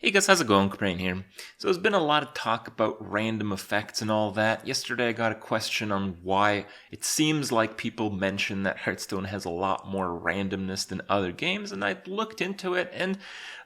Hey guys, how's it going? Kripparrian here. So there's been a lot of talk about random effects and all that. Yesterday I got a question on why it seems like people mention that Hearthstone has a lot more randomness than other games, and I looked into it, and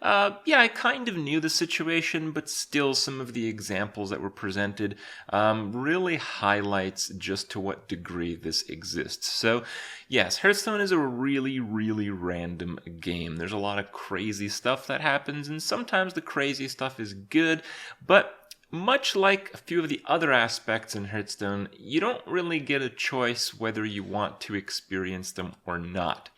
I kind of knew the situation, but still some of the examples that were presented really highlights just to what degree this exists. So yes, Hearthstone is a really, really random game. There's a lot of crazy stuff that happens, and sometimes the crazy stuff is good, but much like a few of the other aspects in Hearthstone, you don't really get a choice whether you want to experience them or not.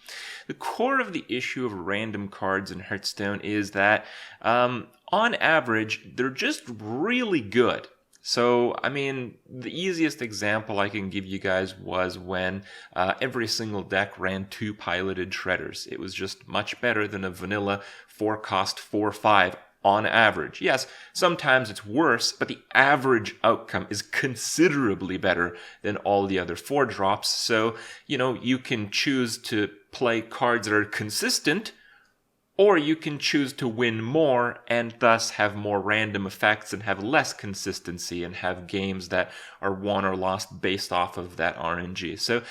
The core of the issue of random cards in Hearthstone is that, on average, they're just really good. So, I mean, the easiest example I can give you guys was when every single deck ran 2 piloted shredders. It was just much better than a vanilla 4-cost 4/5 on average. Yes, sometimes it's worse, but the average outcome is considerably better than all the other 4-drops. So, you can choose to play cards that are consistent, or you can choose to win more and thus have more random effects and have less consistency and have games that are won or lost based off of that RNG. So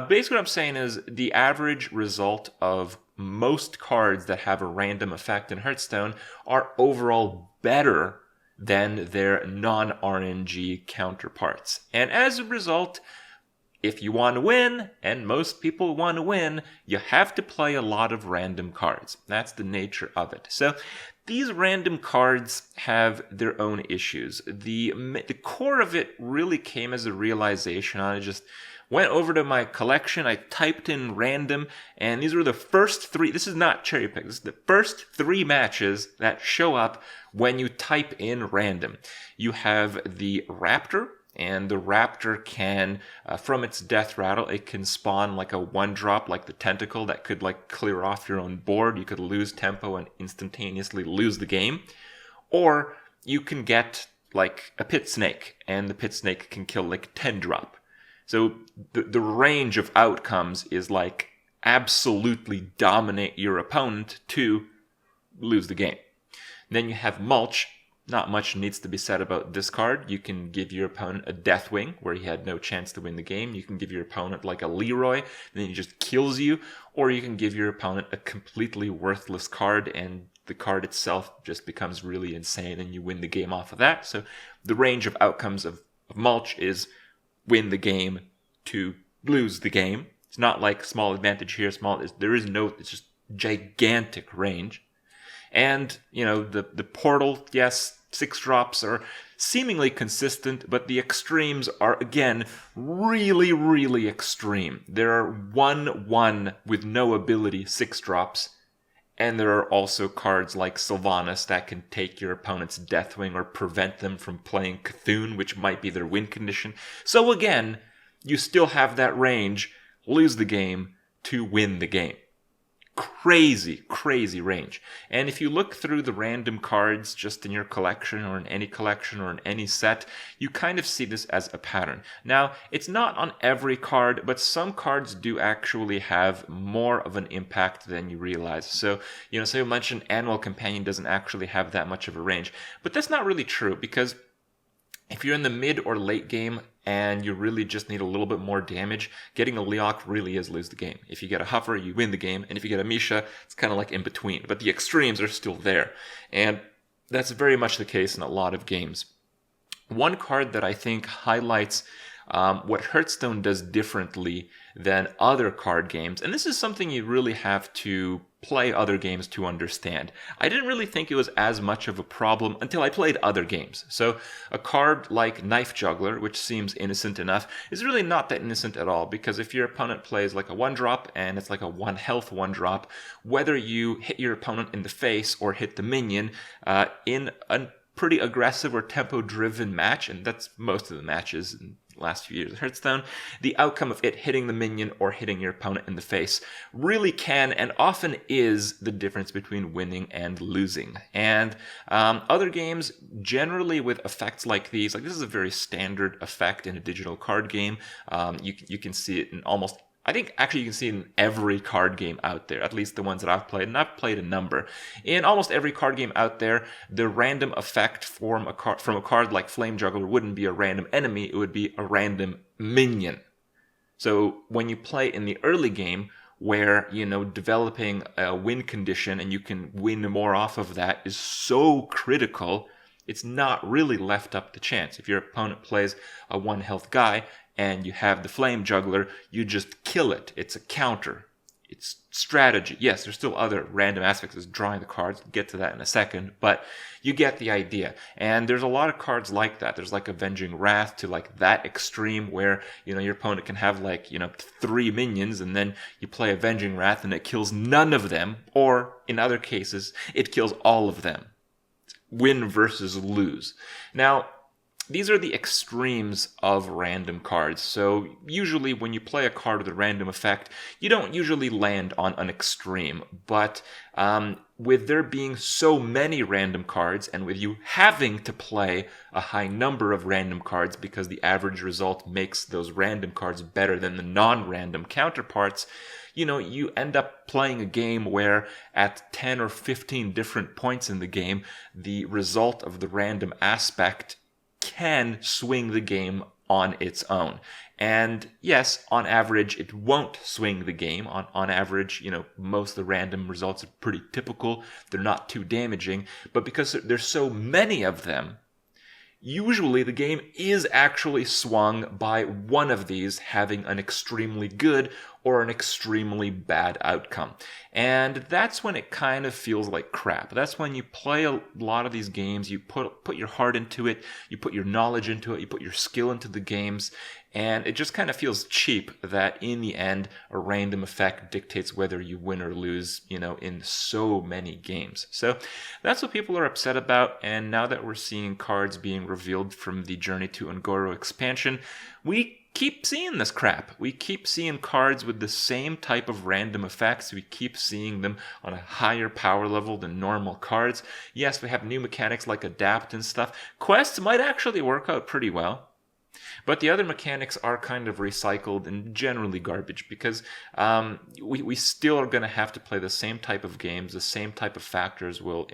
basically what I'm saying is the average result of most cards that have a random effect in Hearthstone are overall better than their non-RNG counterparts. And as a result, if you want to win, and most people want to win, you have to play a lot of random cards. That's the nature of it. So these random cards have their own issues. The core of it really came as a realization. I just went over to my collection, I typed in random, and these were the first 3. This is not cherry pick. This is the first 3 matches that show up when you type in random. You have the Raptor. And the Raptor can, from its death rattle, it can spawn like a 1-drop, like the Tentacle, that could clear off your own board. You could lose tempo and instantaneously lose the game. Or you can get like a Pit Snake, and the Pit Snake can kill 10-drop. So the range of outcomes is absolutely dominate your opponent to lose the game. Then you have Mulch. Not much needs to be said about this card. You can give your opponent a Deathwing, where he had no chance to win the game. You can give your opponent a Leroy, and then he just kills you. Or you can give your opponent a completely worthless card, and the card itself just becomes really insane, and you win the game off of that. So the range of outcomes of Mulch is win the game to lose the game. It's not like small advantage here, it's just gigantic range. And, the Portal, yes, 6-drops are seemingly consistent, but the extremes are, again, really, really extreme. There are 1/1 with no ability 6-drops, and there are also cards like Sylvanas that can take your opponent's Deathwing or prevent them from playing Cthulhu, which might be their win condition. So again, you still have that range, lose the game to win the game. Crazy, crazy range. And if you look through the random cards just in your collection or in any collection or in any set, you kind of see this as a pattern. Now, it's not on every card, but some cards do actually have more of an impact than you realize. So, say you mentioned Annual Companion doesn't actually have that much of a range. But that's not really true, because if you're in the mid or late game and you really just need a little bit more damage, getting a Leok really is lose the game. If you get a Huffer, you win the game, and if you get a Misha, it's kind of in between. But the extremes are still there, and that's very much the case in a lot of games. One card that I think highlights what Hearthstone does differently than other card games, and this is something you really have to play other games to understand. I didn't really think it was as much of a problem until I played other games. So a card like Knife Juggler, which seems innocent enough, is really not that innocent at all, because if your opponent plays a 1-drop and it's a 1 health 1-drop, whether you hit your opponent in the face or hit the minion in a pretty aggressive or tempo-driven match, and that's most of the matches in the last few years of Hearthstone, the outcome of it hitting the minion or hitting your opponent in the face really can and often is the difference between winning and losing. And other games, generally with effects like these, this is a very standard effect in a digital card game. You can see it in almost I think actually you can see in every card game out there, at least the ones that I've played, and I've played a number. In almost every card game out there, the random effect from a card like Flame Juggler wouldn't be a random enemy, it would be a random minion. So when you play in the early game, where, developing a win condition and you can win more off of that is so critical, it's not really left up to chance. If your opponent plays a 1 health guy and you have the Flame Juggler, you just kill it. It's a counter. It's strategy. Yes, there's still other random aspects of drawing the cards. We'll get to that in a second, but you get the idea. And there's a lot of cards like that. There's like Avenging Wrath to like that extreme where, your opponent can have 3 minions and then you play Avenging Wrath and it kills none of them, or in other cases, it kills all of them. Win versus lose. Now, these are the extremes of random cards. So usually when you play a card with a random effect, you don't usually land on an extreme. But with there being so many random cards and with you having to play a high number of random cards because the average result makes those random cards better than the non-random counterparts, you end up playing a game where at 10 or 15 different points in the game, the result of the random aspect can swing the game on its own. And yes, on average, it won't swing the game. On average, most of the random results are pretty typical. They're not too damaging. But because there's so many of them, usually the game is actually swung by one of these having an extremely good or an extremely bad outcome. And that's when it kind of feels like crap. That's when you play a lot of these games, you put your heart into it, you put your knowledge into it, you put your skill into the games, and it just kind of feels cheap that in the end, a random effect dictates whether you win or lose, in so many games. So that's what people are upset about, and now that we're seeing cards being revealed from the Journey to Un'Goro expansion, we keep seeing this crap. We keep seeing cards with the same type of random effects. We keep seeing them on a higher power level than normal cards. Yes, we have new mechanics like Adapt and stuff. Quests might actually work out pretty well. But the other mechanics are kind of recycled and generally garbage because we still are going to have to play the same type of games. The same type of factors will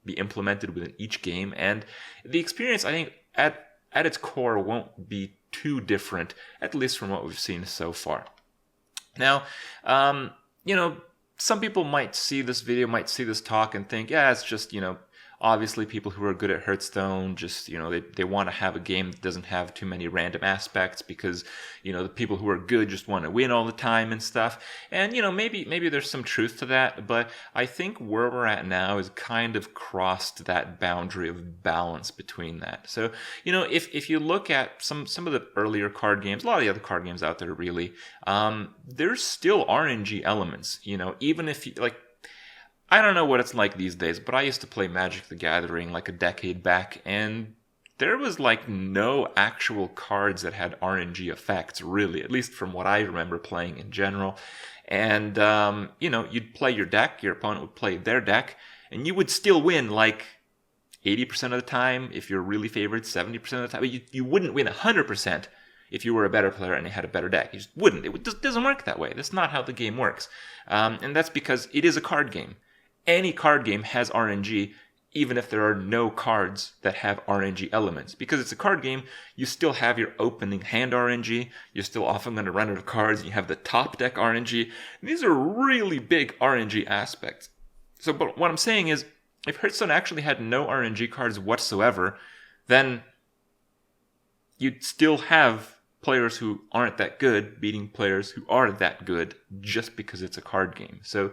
be implemented within each game. And the experience, I think, at its core won't be too different, at least from what we've seen so far. Now, some people might see this video, might see this talk and think, yeah, it's just, obviously people who are good at Hearthstone just, they want to have a game that doesn't have too many random aspects because, the people who are good just want to win all the time and stuff. And, maybe there's some truth to that, but I think where we're at now is kind of crossed that boundary of balance between that. So, if you look at some of the earlier card games, a lot of the other card games out there really, there's still RNG elements, even if you, I don't know what it's like these days, but I used to play Magic the Gathering like a decade back, and there was no actual cards that had RNG effects, really, at least from what I remember playing in general. And, you'd play your deck, your opponent would play their deck, and you would still win 80% of the time if you're really favored, 70% of the time. You wouldn't win 100% if you were a better player and you had a better deck. You just wouldn't. It just doesn't work that way. That's not how the game works. And that's because it is a card game. Any card game has RNG, even if there are no cards that have RNG elements. Because it's a card game, you still have your opening hand RNG, you're still often going to run out of cards, and you have the top deck RNG. These are really big RNG aspects. So but what I'm saying is, if Hearthstone actually had no RNG cards whatsoever, then you'd still have players who aren't that good beating players who are that good just because it's a card game. So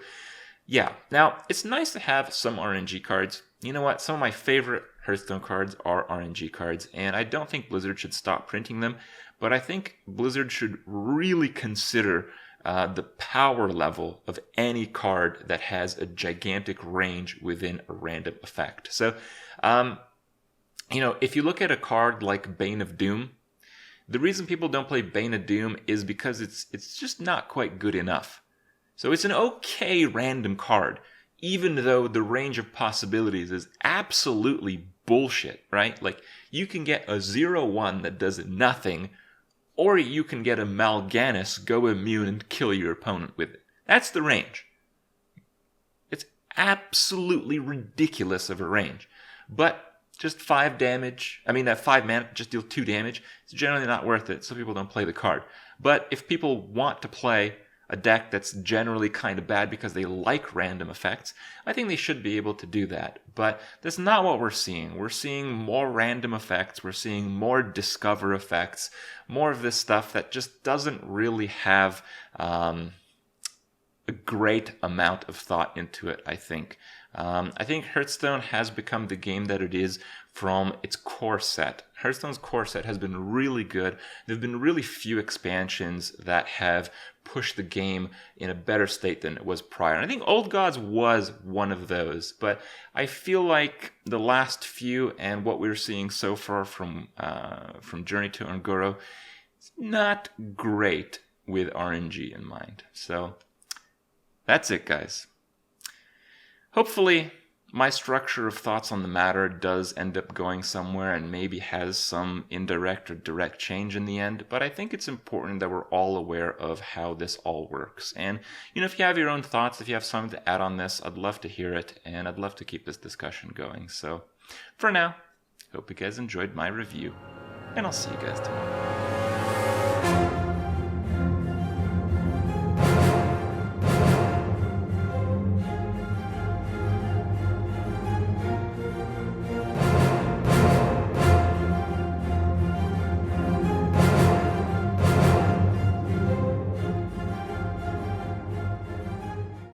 yeah, now, it's nice to have some RNG cards. You know what? Some of my favorite Hearthstone cards are RNG cards, and I don't think Blizzard should stop printing them, but I think Blizzard should really consider the power level of any card that has a gigantic range within a random effect. So, if you look at a card like Bane of Doom, the reason people don't play Bane of Doom is because it's just not quite good enough. So it's an okay random card, even though the range of possibilities is absolutely bullshit, right? You can get a 0-1 that does nothing, or you can get a Mal'Ganis, go immune, and kill your opponent with it. That's the range. It's absolutely ridiculous of a range. But just 5 damage, that 5 mana, just deal 2 damage, it's generally not worth it, so people don't play the card. But if people want to play a deck that's generally kind of bad because they like random effects, I think they should be able to do that. But that's not what we're seeing. We're seeing more random effects, we're seeing more discover effects, more of this stuff that just doesn't really have a great amount of thought into it, I think. I think Hearthstone has become the game that it is from its core set. Hearthstone's core set has been really good. There have been really few expansions that have pushed the game in a better state than it was prior. And I think Old Gods was one of those, but I feel like the last few and what we're seeing so far from Journey to Un'Goro is not great with RNG in mind. So that's it, guys. Hopefully, my structure of thoughts on the matter does end up going somewhere and maybe has some indirect or direct change in the end, but I think it's important that we're all aware of how this all works. And, if you have your own thoughts, if you have something to add on this, I'd love to hear it, and I'd love to keep this discussion going. So, for now, hope you guys enjoyed my review, and I'll see you guys tomorrow.